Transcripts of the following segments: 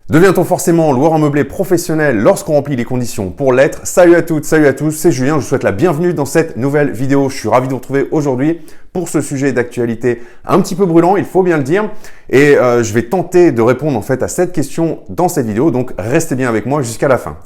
Devient-on forcément loueur en meublé professionnel lorsqu'on remplit les conditions pour l'être? Salut à toutes, salut à tous, c'est Julien, je vous souhaite la bienvenue dans cette nouvelle vidéo. Je suis ravi de vous retrouver aujourd'hui pour ce sujet d'actualité un petit peu brûlant, il faut bien le dire. Et je vais tenter de répondre en fait à cette question dans cette vidéo, donc restez bien avec moi jusqu'à la fin.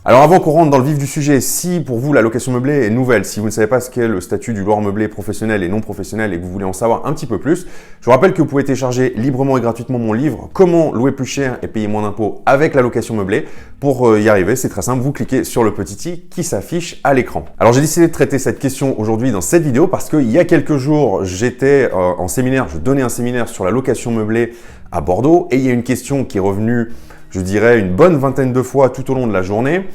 Alors avant qu'on rentre dans le vif du sujet, si pour vous la location meublée est nouvelle, si vous ne savez pas ce qu'est le statut du loueur meublé professionnel et non professionnel et que vous voulez en savoir un petit peu plus, je vous rappelle que vous pouvez télécharger librement et gratuitement mon livre « Comment louer plus cher et payer moins d'impôts avec la location meublée ». Pour y arriver, c'est très simple, vous cliquez sur le petit i qui s'affiche à l'écran. Alors j'ai décidé de traiter cette question aujourd'hui dans cette vidéo parce qu'il y a quelques jours, j'étais en séminaire, je donnais un séminaire sur la location meublée à Bordeaux et il y a une question qui est revenue je dirais une bonne vingtaine de fois tout au long de la journée,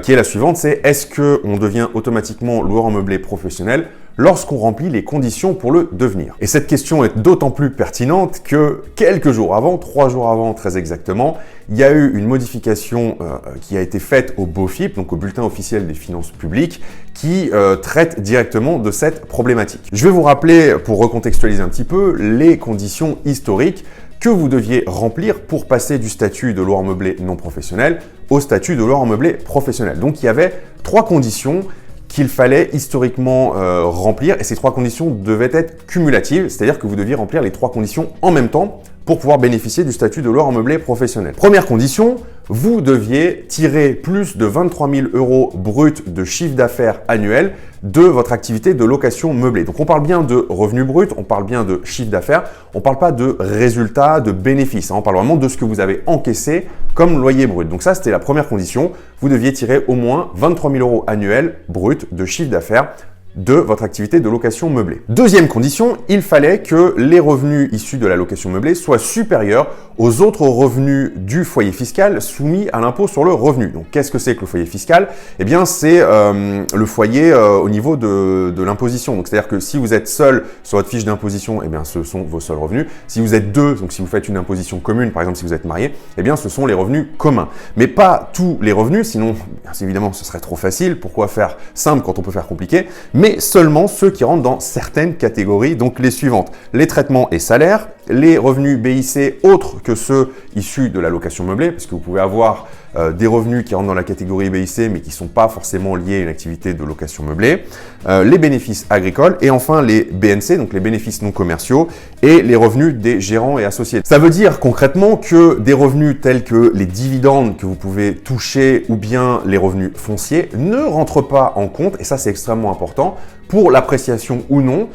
qui est la suivante, c'est est-ce qu'on devient automatiquement loueur en meublé professionnel lorsqu'on remplit les conditions pour le devenir? Et cette question est d'autant plus pertinente que quelques jours avant, 3 jours avant très exactement, il y a eu une modification qui a été faite au BOFIP, donc au Bulletin officiel des finances publiques, qui traite directement de cette problématique. Je vais vous rappeler, pour recontextualiser un petit peu, les conditions historiques que vous deviez remplir pour passer du statut de loueur en meublé non professionnel au statut de loueur en meublé professionnel. Donc il y avait 3 conditions qu'il fallait historiquement remplir et ces 3 conditions devaient être cumulatives, c'est-à-dire que vous deviez remplir les 3 conditions en même temps pour pouvoir bénéficier du statut de loueur en meublé professionnel. Première condition, vous deviez tirer plus de 23 000 € bruts de chiffre d'affaires annuel de votre activité de location meublée. Donc on parle bien de revenus bruts, on parle bien de chiffre d'affaires, on ne parle pas de résultats, de bénéfices, on parle vraiment de ce que vous avez encaissé comme loyer brut. Donc ça, c'était la première condition, vous deviez tirer au moins 23 000 € annuels bruts de chiffre d'affaires de votre activité de location meublée. Deuxième condition, il fallait que les revenus issus de la location meublée soient supérieurs aux autres revenus du foyer fiscal soumis à l'impôt sur le revenu. Donc, qu'est-ce que c'est que le foyer fiscal? Eh bien, c'est le foyer au niveau de l'imposition. Donc, c'est-à-dire que si vous êtes seul sur votre fiche d'imposition, eh bien, ce sont vos seuls revenus. Si vous êtes deux, donc si vous faites une imposition commune, par exemple, si vous êtes marié, eh bien, ce sont les revenus communs. Mais pas tous les revenus, sinon, bien évidemment, ce serait trop facile. Pourquoi faire simple quand on peut faire compliqué? Mais seulement ceux qui rentrent dans certaines catégories, donc les suivantes. Les traitements et salaires, les revenus BIC autres que ceux issus de la location meublée, parce que vous pouvez avoir des revenus qui rentrent dans la catégorie BIC mais qui ne sont pas forcément liés à une activité de location meublée, les bénéfices agricoles et enfin les BNC, donc les bénéfices non commerciaux et les revenus des gérants et associés. Ça veut dire concrètement que des revenus tels que les dividendes que vous pouvez toucher ou bien les revenus fonciers ne rentrent pas en compte, et ça c'est extrêmement important, pour l'appréciation ou non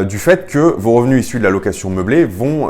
du fait que vos revenus issus de la location meublée vont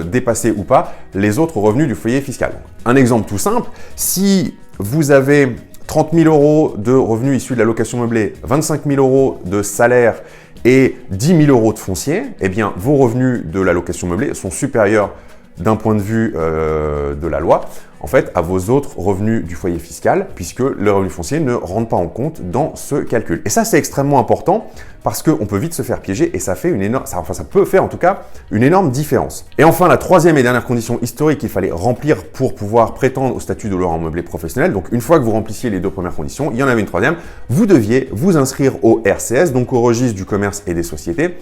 dépasser ou pas les autres revenus du foyer fiscal. Un exemple tout simple, si vous avez 30 000 € de revenus issus de la location meublée, 25 000 € de salaire et 10 000 € de foncier, eh bien vos revenus de la location meublée sont supérieurs d'un point de vue de la loi, en fait, à vos autres revenus du foyer fiscal, puisque le revenu foncier ne rentre pas en compte dans ce calcul. Et ça, c'est extrêmement important parce qu'on peut vite se faire piéger et ça fait une énorme, ça peut faire en tout cas une énorme différence. Et enfin, la troisième et dernière condition historique qu'il fallait remplir pour pouvoir prétendre au statut de loueur en meublé professionnel. Donc, une fois que vous remplissiez les 2 premières conditions, il y en avait une troisième. Vous deviez vous inscrire au RCS, donc au registre du commerce et des sociétés,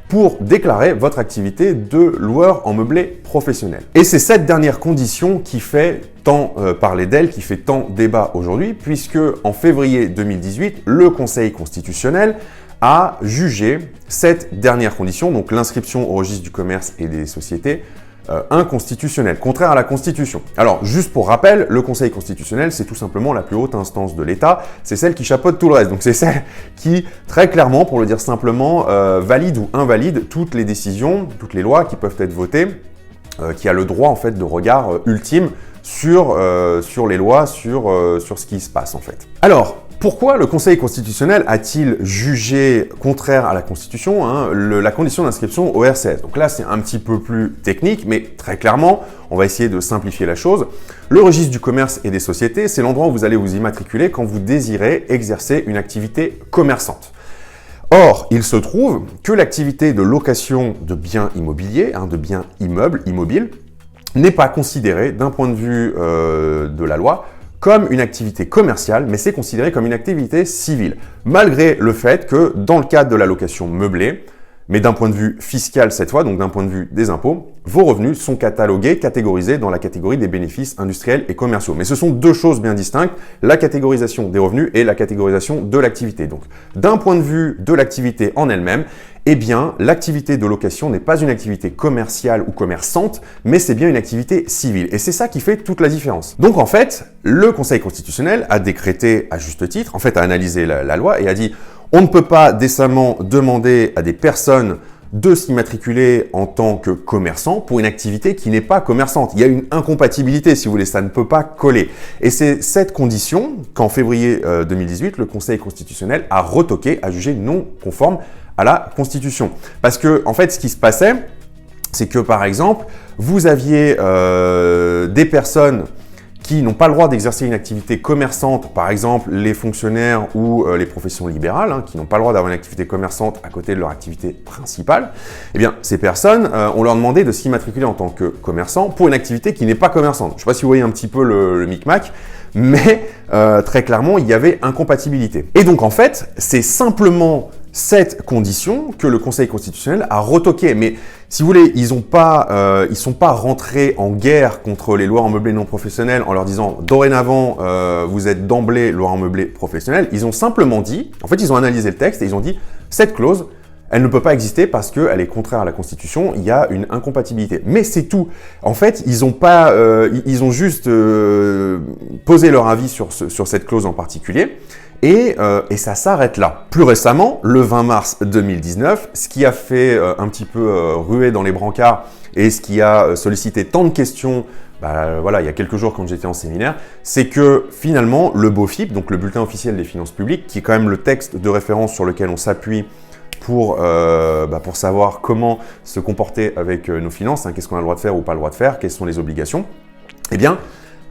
pour déclarer votre activité de loueur en meublé professionnel. Et c'est cette dernière condition qui fait tant parler d'elle, qui fait tant débat aujourd'hui, puisque en février 2018, le Conseil constitutionnel a jugé cette dernière condition, donc l'inscription au registre du commerce et des sociétés, inconstitutionnelle, contraire à la Constitution. Alors, juste pour rappel, le Conseil constitutionnel, c'est tout simplement la plus haute instance de l'État, c'est celle qui chapeaute tout le reste. Donc, c'est celle qui, très clairement, pour le dire simplement, valide ou invalide toutes les décisions, toutes les lois qui peuvent être votées, qui a le droit, en fait, de regard ultime sur les lois, sur ce qui se passe, en fait. Alors, pourquoi le Conseil constitutionnel a-t-il jugé contraire à la Constitution la condition d'inscription au RCS? Donc là, c'est un petit peu plus technique, mais très clairement, on va essayer de simplifier la chose. Le registre du commerce et des sociétés, c'est l'endroit où vous allez vous immatriculer quand vous désirez exercer une activité commerçante. Or, il se trouve que l'activité de location de biens immobiliers, de biens immobiles, n'est pas considérée d'un point de vue de la loi comme une activité commerciale, mais c'est considéré comme une activité civile, malgré le fait que dans le cadre de la location meublée, mais d'un point de vue fiscal cette fois, donc d'un point de vue des impôts, vos revenus sont catalogués, catégorisés dans la catégorie des bénéfices industriels et commerciaux. Mais ce sont deux choses bien distinctes, la catégorisation des revenus et la catégorisation de l'activité. Donc, d'un point de vue de l'activité en elle-même, eh bien, l'activité de location n'est pas une activité commerciale ou commerçante, mais c'est bien une activité civile. Et c'est ça qui fait toute la différence. Donc, en fait, le Conseil constitutionnel a décrété, à juste titre, en fait, a analysé la loi et a dit on ne peut pas décemment demander à des personnes de s'immatriculer en tant que commerçants pour une activité qui n'est pas commerçante. Il y a une incompatibilité, si vous voulez, ça ne peut pas coller. Et c'est cette condition qu'en février 2018, le Conseil constitutionnel a retoqué, a jugé non conforme à la Constitution. Parce que, en fait, ce qui se passait, c'est que, par exemple, vous aviez des personnes qui n'ont pas le droit d'exercer une activité commerçante, par exemple les fonctionnaires ou les professions libérales, qui n'ont pas le droit d'avoir une activité commerçante à côté de leur activité principale, eh bien ces personnes, on leur demandait de s'immatriculer en tant que commerçants pour une activité qui n'est pas commerçante. Je ne sais pas si vous voyez un petit peu le micmac, mais très clairement, il y avait incompatibilité. Et donc en fait, c'est simplement cette condition que le Conseil constitutionnel a retoquée. Mais si vous voulez, ils sont pas rentrés en guerre contre les loueurs en meublé non professionnels en leur disant dorénavant vous êtes d'emblée loueur en meublé professionnel. Ils ont simplement dit, en fait ils ont analysé le texte et ils ont dit cette clause, elle ne peut pas exister parce qu'elle est contraire à la Constitution, il y a une incompatibilité. Mais c'est tout. En fait, ils ont juste posé leur avis sur cette clause en particulier. Et ça s'arrête là. Plus récemment, le 20 mars 2019, ce qui a fait un petit peu ruer dans les brancards et ce qui a sollicité tant de questions, voilà, il y a quelques jours quand j'étais en séminaire, c'est que finalement, le BOFIP, donc le Bulletin officiel des finances publiques, qui est quand même le texte de référence sur lequel on s'appuie pour savoir comment se comporter avec nos finances, qu'est-ce qu'on a le droit de faire ou pas le droit de faire, quelles sont les obligations, eh bien,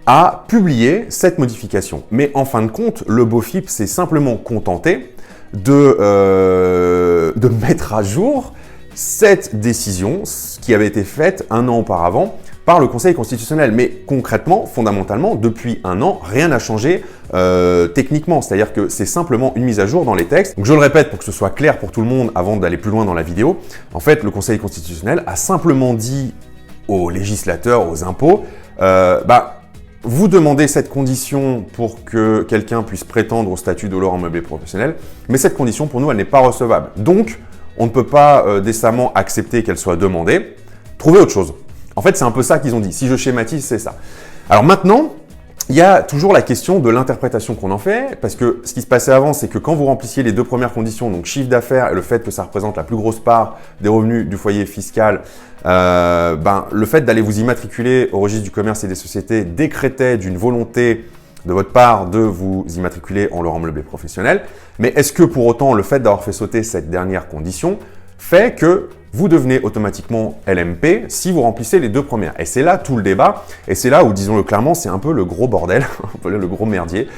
a publié cette modification. Mais en fin de compte, le BOFIP s'est simplement contenté de mettre à jour cette décision qui avait été faite un an auparavant par le Conseil constitutionnel. Mais concrètement, fondamentalement, depuis un an, rien n'a changé techniquement. C'est-à-dire que c'est simplement une mise à jour dans les textes. Donc je le répète pour que ce soit clair pour tout le monde avant d'aller plus loin dans la vidéo. En fait, le Conseil constitutionnel a simplement dit aux législateurs, aux impôts, vous demandez cette condition pour que quelqu'un puisse prétendre au statut de loueur en meublé professionnel, mais cette condition, pour nous, elle n'est pas recevable. Donc, on ne peut pas décemment accepter qu'elle soit demandée. Trouvez autre chose. En fait, c'est un peu ça qu'ils ont dit. Si je schématise, c'est ça. Alors maintenant, il y a toujours la question de l'interprétation qu'on en fait, parce que ce qui se passait avant, c'est que quand vous remplissiez les deux premières conditions, donc chiffre d'affaires et le fait que ça représente la plus grosse part des revenus du foyer fiscal, le fait d'aller vous immatriculer au registre du commerce et des sociétés décrétait d'une volonté de votre part de vous immatriculer en loueur en meublé professionnel. Mais est-ce que pour autant le fait d'avoir fait sauter cette dernière condition fait que vous devenez automatiquement LMP si vous remplissez les deux premières? Et c'est là tout le débat, et c'est là où, disons-le clairement, c'est un peu le gros bordel, le gros merdier.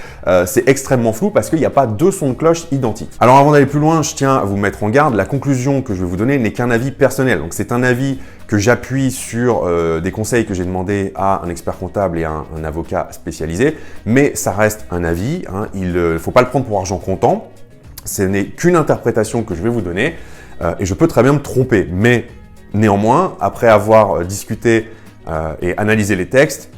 C'est extrêmement flou parce qu'il n'y a pas deux sons de cloche identiques. Alors avant d'aller plus loin, je tiens à vous mettre en garde, la conclusion que je vais vous donner n'est qu'un avis personnel. Donc c'est un avis que j'appuie sur des conseils que j'ai demandé à un expert comptable et à un avocat spécialisé, mais ça reste un avis, il ne faut pas le prendre pour argent comptant, ce n'est qu'une interprétation que je vais vous donner. Et je peux très bien me tromper, mais néanmoins, après avoir discuté et analysé les textes,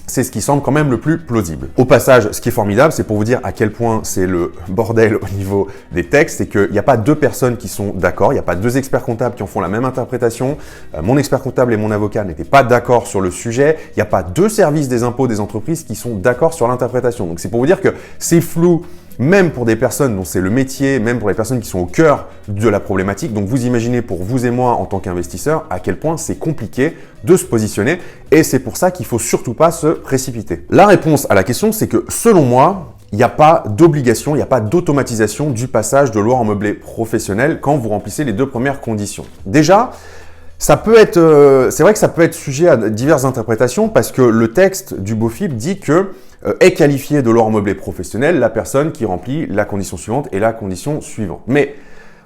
c'est ce qui semble quand même le plus plausible. Au passage, ce qui est formidable, c'est pour vous dire à quel point c'est le bordel au niveau des textes, c'est qu'il n'y a pas deux personnes qui sont d'accord, il n'y a pas deux experts comptables qui en font la même interprétation. Mon expert comptable et mon avocat n'étaient pas d'accord sur le sujet, il n'y a pas deux services des impôts des entreprises qui sont d'accord sur l'interprétation. Donc c'est pour vous dire que c'est flou, même pour des personnes dont c'est le métier, même pour les personnes qui sont au cœur de la problématique. Donc vous imaginez pour vous et moi en tant qu'investisseurs à quel point c'est compliqué de se positionner, et c'est pour ça qu'il ne faut surtout pas se précipiter. La réponse à la question, c'est que selon moi, il n'y a pas d'obligation, il n'y a pas d'automatisation du passage de loueur en meublé professionnel quand vous remplissez les deux premières conditions. Déjà, ça peut être, c'est vrai que ça peut être sujet à diverses interprétations parce que le texte du BOFIP dit que est qualifié de loueur en meublé professionnel la personne qui remplit la condition suivante et la condition suivante. Mais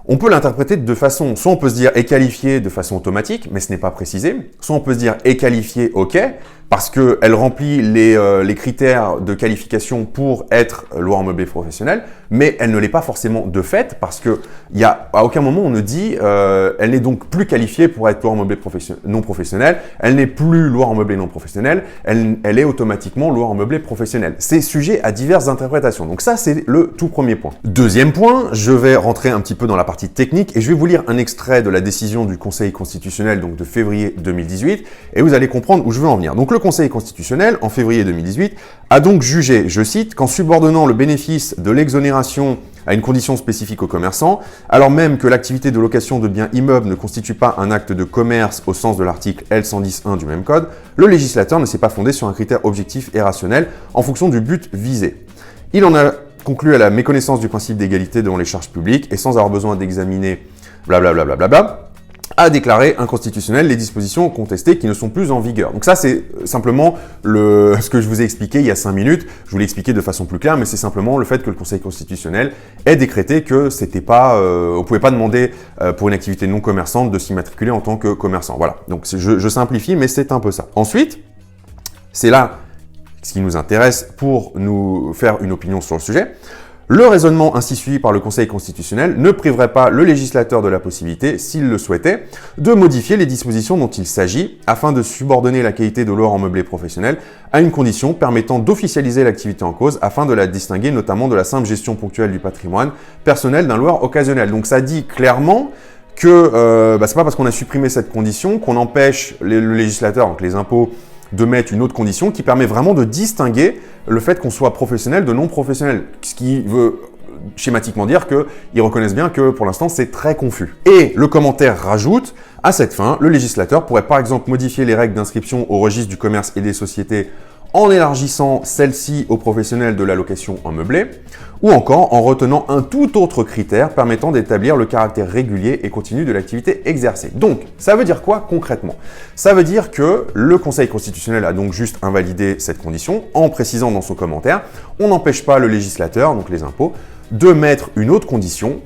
on peut l'interpréter de deux façons. Soit on peut se dire est qualifié de façon automatique, mais ce n'est pas précisé. Soit on peut se dire est qualifié, ok, parce qu'elle remplit les critères de qualification pour être loueur meublé professionnel, mais elle ne l'est pas forcément de fait, parce que à aucun moment on ne dit elle n'est donc plus qualifiée pour être loueur meublé non professionnel, elle n'est plus loueur meublé non professionnel, elle est automatiquement loueur meublé professionnel. C'est sujet à diverses interprétations. Donc ça, c'est le tout premier point. Deuxième point, je vais rentrer un petit peu dans la partie technique et je vais vous lire un extrait de la décision du Conseil constitutionnel donc de février 2018 et vous allez comprendre où je veux en venir. Donc le Conseil constitutionnel, en février 2018, a donc jugé, je cite, qu'en subordonnant le bénéfice de l'exonération à une condition spécifique aux commerçants, alors même que l'activité de location de biens immeubles ne constitue pas un acte de commerce au sens de l'article L110.1 du même code, le législateur ne s'est pas fondé sur un critère objectif et rationnel en fonction du but visé. Il en a conclu à la méconnaissance du principe d'égalité devant les charges publiques et sans avoir besoin d'examiner blablabla, a déclaré inconstitutionnelles les dispositions contestées qui ne sont plus en vigueur. Donc ça, c'est simplement ce que je vous ai expliqué il y a 5 minutes. Je vous l'ai expliqué de façon plus claire, mais c'est simplement le fait que le Conseil constitutionnel ait décrété que c'était pas, on pouvait pas demander pour une activité non commerçante de s'immatriculer en tant que commerçant. Voilà. Donc je simplifie, mais c'est un peu ça. Ensuite, c'est là ce qui nous intéresse pour nous faire une opinion sur le sujet. Le raisonnement ainsi suivi par le Conseil constitutionnel ne priverait pas le législateur de la possibilité, s'il le souhaitait, de modifier les dispositions dont il s'agit afin de subordonner la qualité de loueur en meublé professionnel à une condition permettant d'officialiser l'activité en cause afin de la distinguer notamment de la simple gestion ponctuelle du patrimoine personnel d'un loueur occasionnel. Donc ça dit clairement que c'est pas parce qu'on a supprimé cette condition qu'on empêche le législateur, donc les impôts, de mettre une autre condition qui permet vraiment de distinguer le fait qu'on soit professionnel de non professionnel. Ce qui veut schématiquement dire qu'ils reconnaissent bien que pour l'instant c'est très confus. Et le commentaire rajoute, à cette fin, le législateur pourrait par exemple modifier les règles d'inscription au registre du commerce et des sociétés en élargissant celle-ci aux professionnels de la location en meublé, ou encore en retenant un tout autre critère permettant d'établir le caractère régulier et continu de l'activité exercée. Donc, ça veut dire quoi concrètement? Ça veut dire que le Conseil constitutionnel a donc juste invalidé cette condition en précisant dans son commentaire, on n'empêche pas le législateur, donc les impôts, de mettre une autre condition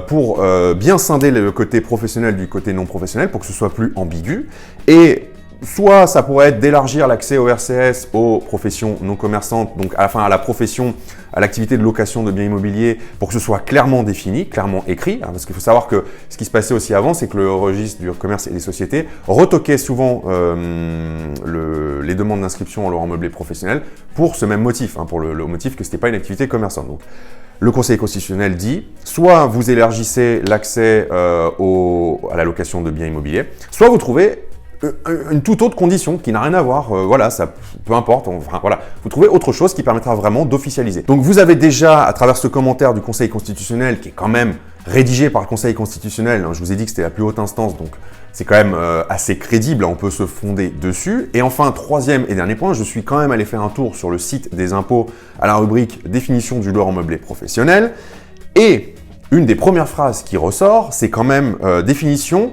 pour bien scinder le côté professionnel du côté non professionnel pour que ce soit plus ambigu. Et soit ça pourrait être d'élargir l'accès au RCS aux professions non commerçantes, donc à la profession, à l'activité de location de biens immobiliers pour que ce soit clairement défini, clairement écrit. Hein, parce qu'il faut savoir que ce qui se passait aussi avant, c'est que le registre du commerce et des sociétés retoquait souvent les demandes d'inscription en loueur meublé professionnel pour ce même motif, hein, pour le motif que ce n'était pas une activité commerçante. Donc, le Conseil constitutionnel dit, soit vous élargissez l'accès à la location de biens immobiliers, soit vous trouvez une toute autre condition qui n'a rien à voir, voilà, ça, peu importe, voilà, vous trouvez autre chose qui permettra vraiment d'officialiser. Donc vous avez déjà, à travers ce commentaire du Conseil constitutionnel, qui est quand même rédigé par le Conseil constitutionnel, hein, je vous ai dit que c'était la plus haute instance, donc c'est quand même assez crédible, on peut se fonder dessus. Et enfin, troisième et dernier point, je suis quand même allé faire un tour sur le site des impôts à la rubrique « Définition du loueur en meublé professionnel », et une des premières phrases qui ressort, c'est quand même définition.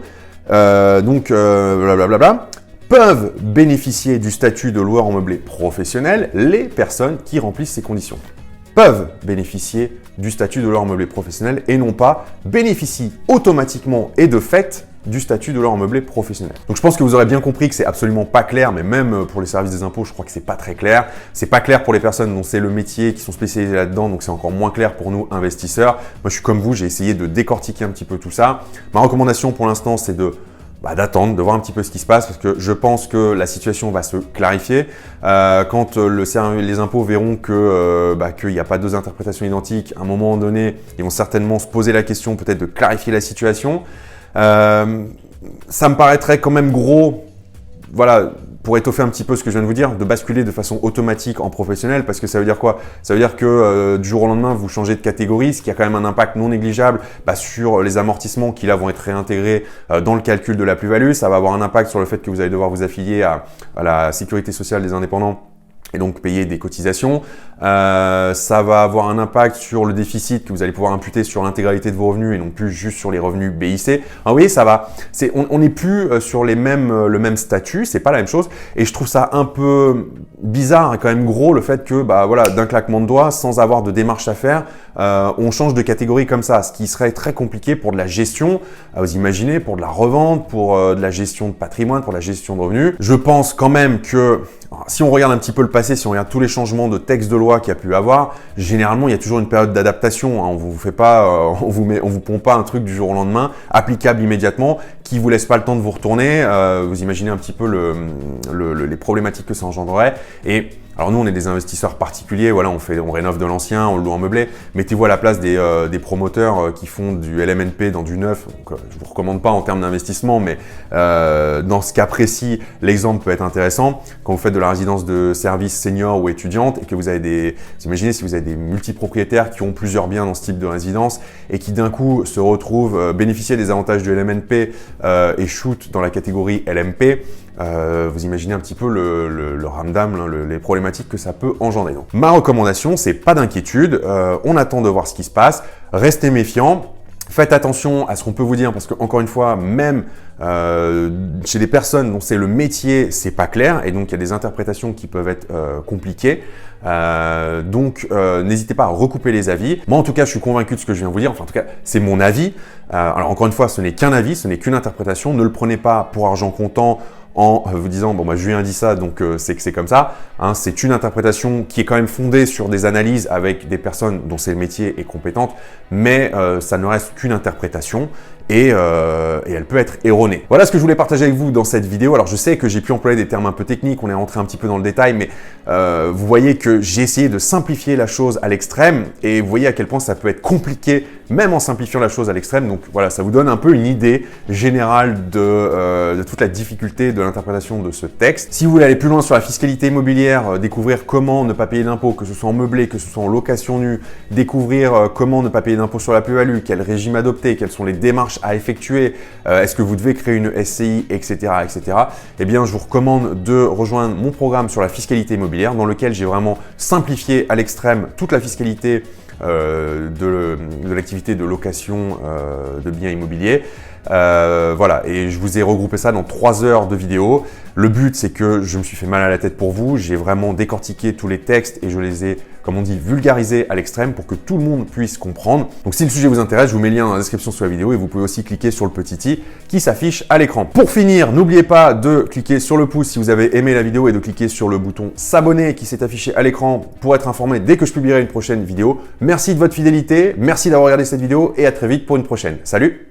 Peuvent bénéficier du statut de loueur en meublé professionnel les personnes qui remplissent ces conditions. Peuvent bénéficier du statut de loueur en meublé professionnel et non pas bénéficient automatiquement et de fait du statut de loueur en meublé professionnel. Donc je pense que vous aurez bien compris que c'est absolument pas clair, mais même pour les services des impôts, je crois que c'est pas très clair. C'est pas clair pour les personnes dont c'est le métier, qui sont spécialisées là-dedans, donc c'est encore moins clair pour nous investisseurs. Moi je suis comme vous, j'ai essayé de décortiquer un petit peu tout ça. Ma recommandation pour l'instant, c'est d'attendre, de voir un petit peu ce qui se passe, parce que je pense que la situation va se clarifier. Quand les impôts verront qu'il n'y a pas deux interprétations identiques, à un moment donné, ils vont certainement se poser la question peut-être de clarifier la situation. Ça me paraîtrait quand même gros, voilà, pour étoffer un petit peu ce que je viens de vous dire, de basculer de façon automatique en professionnel, parce que ça veut dire quoi? Ça veut dire que du jour au lendemain, vous changez de catégorie, ce qui a quand même un impact non négligeable sur les amortissements qui là vont être réintégrés dans le calcul de la plus-value. Ça va avoir un impact sur le fait que vous allez devoir vous affilier à la sécurité sociale des indépendants et donc payer des cotisations. Ça va avoir un impact sur le déficit que vous allez pouvoir imputer sur l'intégralité de vos revenus et non plus juste sur les revenus BIC. Alors, vous voyez, on n'est plus sur le même statut, c'est pas la même chose. Et je trouve ça un peu bizarre et quand même gros le fait que, voilà, d'un claquement de doigts, sans avoir de démarche à faire, on change de catégorie comme ça, ce qui serait très compliqué pour de la gestion, vous imaginez, pour de la revente, pour de la gestion de patrimoine, pour la gestion de revenus. Je pense quand même que, Alors, si on regarde un petit peu le passé, si on regarde tous les changements de texte de loi qu'il y a pu avoir, généralement il y a toujours une période d'adaptation. Hein. On vous fait pas, on vous pompe pas un truc du jour au lendemain, applicable immédiatement, qui vous laisse pas le temps de vous retourner. Vous imaginez un petit peu les problématiques que ça engendrerait. Et alors nous, on est des investisseurs particuliers, voilà, on rénove de l'ancien, on le loue en meublé. Mettez-vous à la place des promoteurs qui font du LMNP dans du neuf. Donc, je vous recommande pas en termes d'investissement, mais dans ce cas précis, l'exemple peut être intéressant. Quand vous faites de la résidence de service senior ou étudiante et que vous avez vous imaginez si vous avez des multipropriétaires qui ont plusieurs biens dans ce type de résidence et qui d'un coup se retrouvent bénéficier des avantages du LMNP et shoot dans la catégorie LMP. Vous imaginez un petit peu le ramdam, les problématiques que ça peut engendrer. Donc, ma recommandation, c'est pas d'inquiétude, on attend de voir ce qui se passe, restez méfiants, faites attention à ce qu'on peut vous dire parce que encore une fois, même chez des personnes dont c'est le métier, c'est pas clair et donc il y a des interprétations qui peuvent être compliquées. Donc n'hésitez pas à recouper les avis. Moi en tout cas je suis convaincu de ce que je viens de vous dire, enfin en tout cas c'est mon avis. Alors encore une fois ce n'est qu'un avis, ce n'est qu'une interprétation, ne le prenez pas pour argent comptant en vous disant bon bah Julien dit ça donc c'est que c'est comme ça. Hein, c'est une interprétation qui est quand même fondée sur des analyses avec des personnes dont c'est le métier et compétentes, mais ça ne reste qu'une interprétation. Et elle peut être erronée. Voilà ce que je voulais partager avec vous dans cette vidéo. Alors je sais que j'ai pu employer des termes un peu techniques, on est rentré un petit peu dans le détail, mais vous voyez que j'ai essayé de simplifier la chose à l'extrême et vous voyez à quel point ça peut être compliqué même en simplifiant la chose à l'extrême. Donc voilà, ça vous donne un peu une idée générale de toute la difficulté de l'interprétation de ce texte. Si vous voulez aller plus loin sur la fiscalité immobilière, découvrir comment ne pas payer d'impôts, que ce soit en meublé, que ce soit en location nue, découvrir comment ne pas payer d'impôts sur la plus-value, quel régime adopter, quelles sont les démarches à effectuer, est-ce que vous devez créer une SCI, etc., etc. Eh bien, je vous recommande de rejoindre mon programme sur la fiscalité immobilière dans lequel j'ai vraiment simplifié à l'extrême toute la fiscalité de l'activité de location de biens immobiliers. Voilà, et je vous ai regroupé ça dans 3 heures de vidéo. Le but, c'est que je me suis fait mal à la tête pour vous. J'ai vraiment décortiqué tous les textes et je les ai, comme on dit, vulgarisés à l'extrême pour que tout le monde puisse comprendre. Donc, si le sujet vous intéresse, je vous mets le lien dans la description sous la vidéo et vous pouvez aussi cliquer sur le petit i qui s'affiche à l'écran. Pour finir, n'oubliez pas de cliquer sur le pouce si vous avez aimé la vidéo et de cliquer sur le bouton s'abonner qui s'est affiché à l'écran pour être informé dès que je publierai une prochaine vidéo. Merci de votre fidélité, merci d'avoir regardé cette vidéo et à très vite pour une prochaine. Salut!